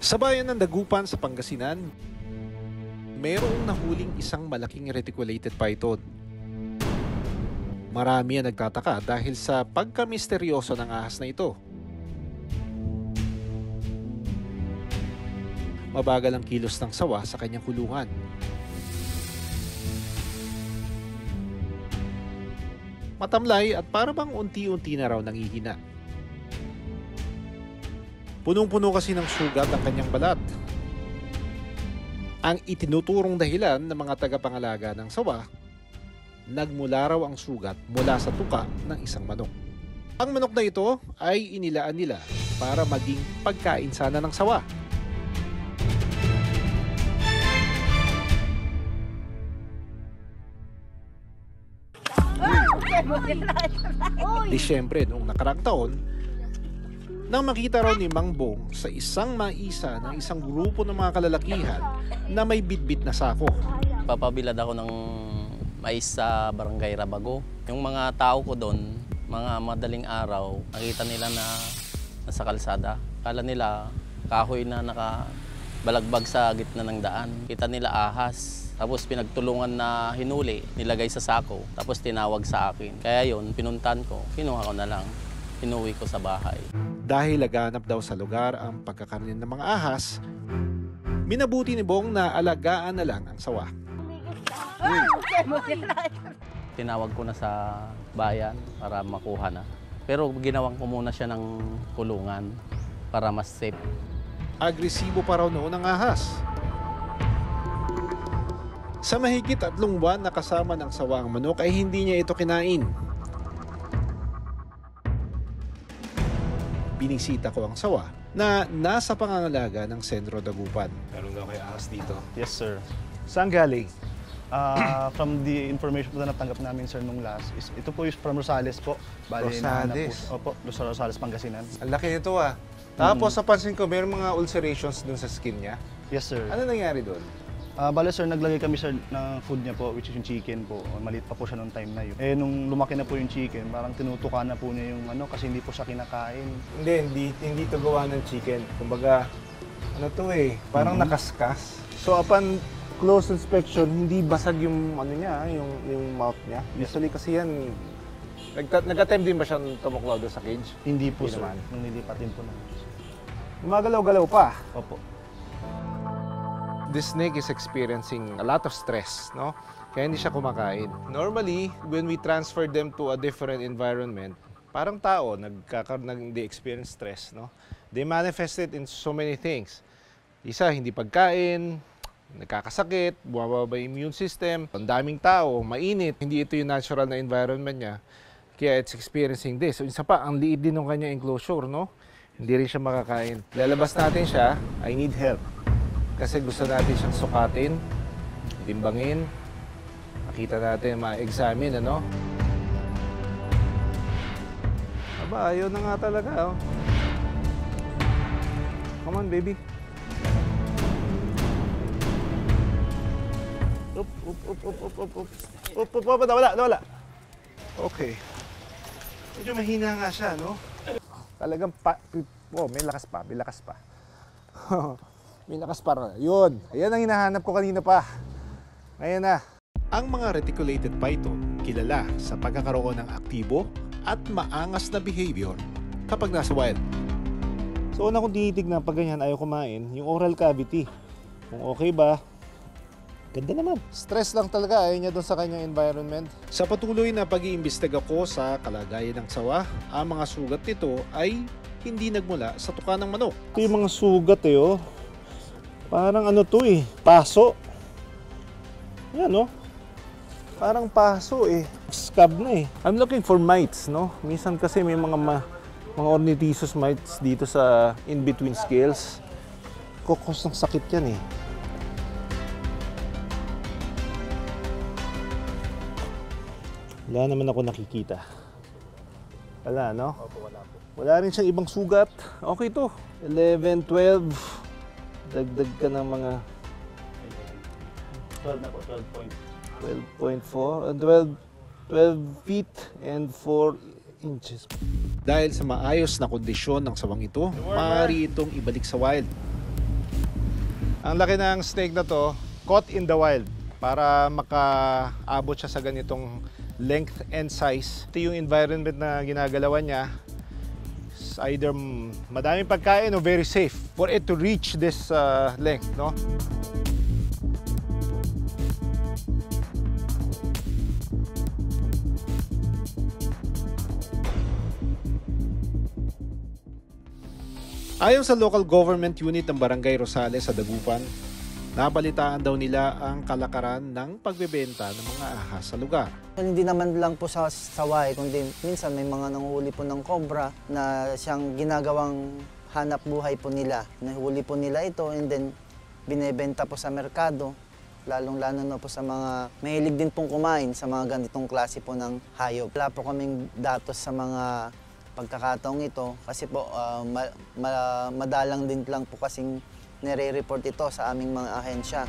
Sa bayan ng Dagupan sa Pangasinan, mayroong nahuling isang malaking reticulated python. Marami ang nagtataka dahil sa pagka-misteryoso ng ahas na ito. Mabagal ang kilos ng sawa sa kanyang kulungan. Matamlay at para bang unti-unti na raw nangihina. Punong-puno kasi ng sugat ang kanyang balat. Ang itinuturong dahilan ng mga tagapangalaga ng sawa, nagmula raw ang sugat mula sa tuka ng isang manok. Ang manok na ito ay inilaan nila para maging pagkain sana ng sawa. Disyembre noong nakarang taon, nang makita raw ni Mang Bong sa isang maisa ng isang grupo ng mga kalalakihan na may bitbit na sako. Papabilad ako ng mais sa Barangay Rabago. Yung mga tao ko doon, mga madaling araw, nakita nila na nasa kalsada. Kala nila kahoy na nakabalagbag sa gitna ng daan. Kita nila ahas. Tapos pinagtulungan na hinuli, nilagay sa sako. Tapos tinawag sa akin. Kaya yun, pinuntan ko, kinuha ko na lang. Inuwi ko sa bahay. Dahil laganap daw sa lugar ang pagkakaroon ng mga ahas, minabuti ni Bong na alagaan na lang ang sawa. Tinawag ko na sa bayan para makuha na. Pero ginawang ko muna siya ng kulungan para mas safe. Agresibo pa raw noon ang ahas. Sa mahigit 3 buwan na kasama ng sawa ang manok ay hindi niya ito kinain. Binisita ko ang sawa na nasa pangangalaga ng Sentro Dagupan. Meron daw kayo ahas dito. Yes, sir. Saan galing? From the information po na natanggap namin, sir, nung last, ito po yung from Rosales po. Rosales? Opo, Rosales, Pangasinan. Ang laki nito ah. Tapos napansin ko, mayroong mga ulcerations dun sa skin niya. Yes, sir. Ano nangyari doon? Bale, sir, naglagay kami, sir, ng food niya po, which is yung chicken po. Maliit pa po siya noong time na yun. Nung lumaki na po yung chicken, parang tinutukan na po niya yung kasi hindi po siya kinakain. Hindi to gawa ng chicken. Kumbaga, ano to eh, parang nakaskas. So upon close inspection, hindi basag yung niya, yung mouth niya. Usually kasi yan, nag-attempt din ba siyang tumuklaw doon sa cage? Hindi po, Hindi sir. naman. Nung nilipatin po naman. Gumagalaw-galaw pa. Opo. This snake is experiencing a lot of stress, no? Kaya hindi siya kumakain. Normally, when we transfer them to a different environment, parang tao, hindi experience stress, no? They manifest it in so many things. Isa, hindi pagkain, nagkakasakit, bumababa yung immune system, ang daming tao, mainit, hindi ito yung natural na environment niya. Kaya it's experiencing this. So, isa pa, ang liit din ng kanya enclosure, no? Hindi rin siya makakain. Lalabas natin siya, I need help. Kasi gusto natin siyang sukatin, timbangin, makita natin, ma-examine, ano? Aba, ayaw na nga talaga, oh. Come on, baby. Nawala. Okay. Medyo mahina nga siya, no? Talagang may lakas pa. May lakas pa. Yun. Ayan ang hinahanap ko kanina pa. Ayan na. Ang mga reticulated python, kilala sa pagkakaroon ng aktibo at maangas na behavior kapag nasa wild. So, una kong tinitignan pag ganyan ayaw kumain, yung oral cavity. Kung okay ba, ganda naman. Stress lang talaga, ayaw niya doon sa kanyang environment. Sa patuloy na pag-iimbestiga ko sa kalagayan ng sawa, ang mga sugat nito ay hindi nagmula sa tuka ng manok. Ito yung mga sugat oh. Parang ano to eh, paso. Yan no. Parang paso eh. Scab na eh. I'm looking for mites, no? Minsan kasi may mga ornithischus mites dito sa in-between scales. Kokos ng sakit yan eh. Wala naman ako nakikita. Wala, no? Opo, wala po. Wala rin siyang ibang sugat. Okay to. 11, 12. Dagdag ka ng mga 12 na po, 12.4 and 12 feet and 4 inches. Dahil sa maayos na kondisyon ng sawang ito, maaari itong ibalik sa wild. Ang laki ng snake na to, caught in the wild. Para makaabot siya sa ganitong length and size. Ito yung environment na ginagalawan niya. It's either madaming pagkain o very safe for it to reach this length, no? Ayon sa local government unit ng Barangay Rosales sa Dagupan, nabalitaan daw nila ang kalakaran ng pagbebenta ng mga ahas sa lugar. Hindi naman lang po sa saway, kundi minsan may mga nanguhuli po ng cobra na siyang ginagawang hanap buhay po nila. Nahuli po nila ito and then binebenta po sa merkado, lalong-lalo na po sa mga mahilig din pong kumain sa mga ganitong klase po ng hayop. Wala po kaming datos sa mga pagkakataong ito kasi po madalang din lang po kasing nire-report ito sa aming mga ahensya.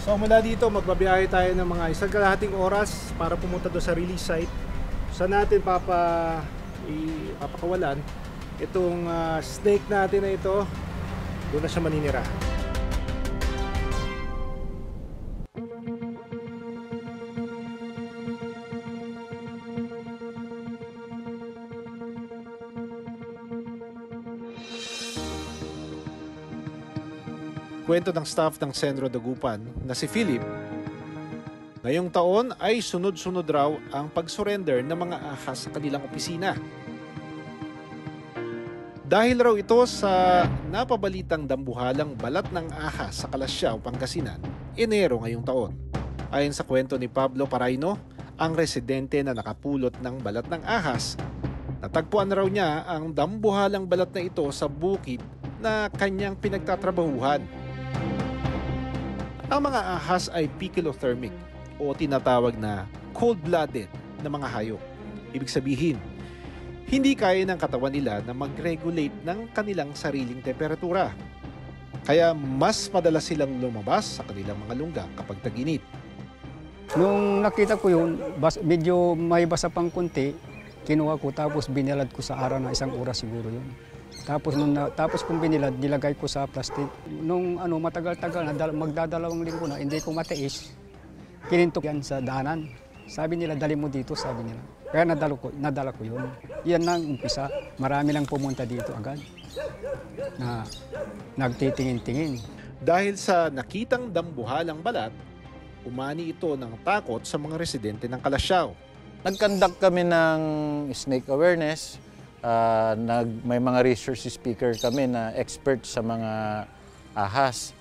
So mula dito, magbabiyahe tayo ng mga 1.5 oras para pumunta doon sa release site. Saan natin papakawalan itong snake natin na ito. Doon na siya maninira. Kwento ng staff ng Sentro Dagupan na si Philip, ngayong taon ay sunod-sunod raw ang pag-surrender ng mga ahas sa kanilang opisina. Dahil raw ito sa napabalitang dambuhalang balat ng ahas sa Kalasyaw, Pangasinan, Enero ngayong taon. Ayon sa kwento ni Pablo Paraino, ang residente na nakapulot ng balat ng ahas, natagpuan raw niya ang dambuhalang balat na ito sa bukid na kanyang pinagtatrabahuhan. Ang mga ahas ay poikilothermic o tinatawag na cold-blooded na mga hayop. Ibig sabihin, hindi kaya ng katawan nila na mag-regulate ng kanilang sariling temperatura. Kaya mas madalas silang lumabas sa kanilang mga lungga kapag tag-init. Nung nakita ko yun, medyo may basa pang kunti, kinuha ko tapos binilad ko sa araw na 1 oras siguro yun. Tapos kung binilad, nilagay ko sa plastic. Nung matagal-tagal na, magdadalawang linggo na, hindi ko matiis. Kinintok yan sa daanan. Sabi nila, dali mo dito, sabi nila. Kaya nadala ko yun. Yan na ang umpisa. Marami lang pumunta dito agad na nagtitingin-tingin. Dahil sa nakitang dambuhalang balat, umani ito ng takot sa mga residente ng Kalasyaw. Nag-conduct kami ng snake awareness. May mga research speaker kami na expert sa mga ahas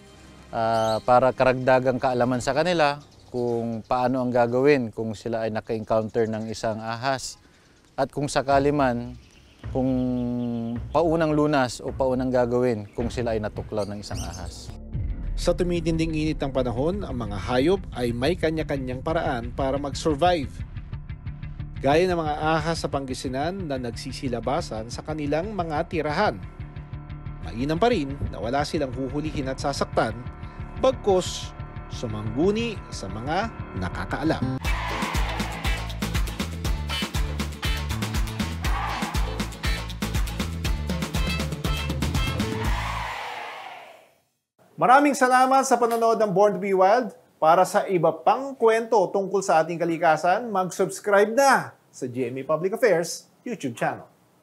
para karagdagang kaalaman sa kanila kung paano ang gagawin kung sila ay naka-encounter ng isang ahas at kung sakali man kung paunang lunas o paunang gagawin kung sila ay natuklaw ng isang ahas. Sa tumitinding init ng panahon, ang mga hayop ay may kanya-kanyang paraan para mag-survive. Gaya ng mga ahas sa Pangasinan na nagsisilabasan sa kanilang mga tirahan. Mainam pa rin na wala silang huhulihin at sasaktan, bagkus sumangguni sa mga nakakaalam. Maraming salamat sa panonood ng Born to be Wild. Para sa iba pang kwento tungkol sa ating kalikasan, mag-subscribe na sa GMA Public Affairs YouTube channel.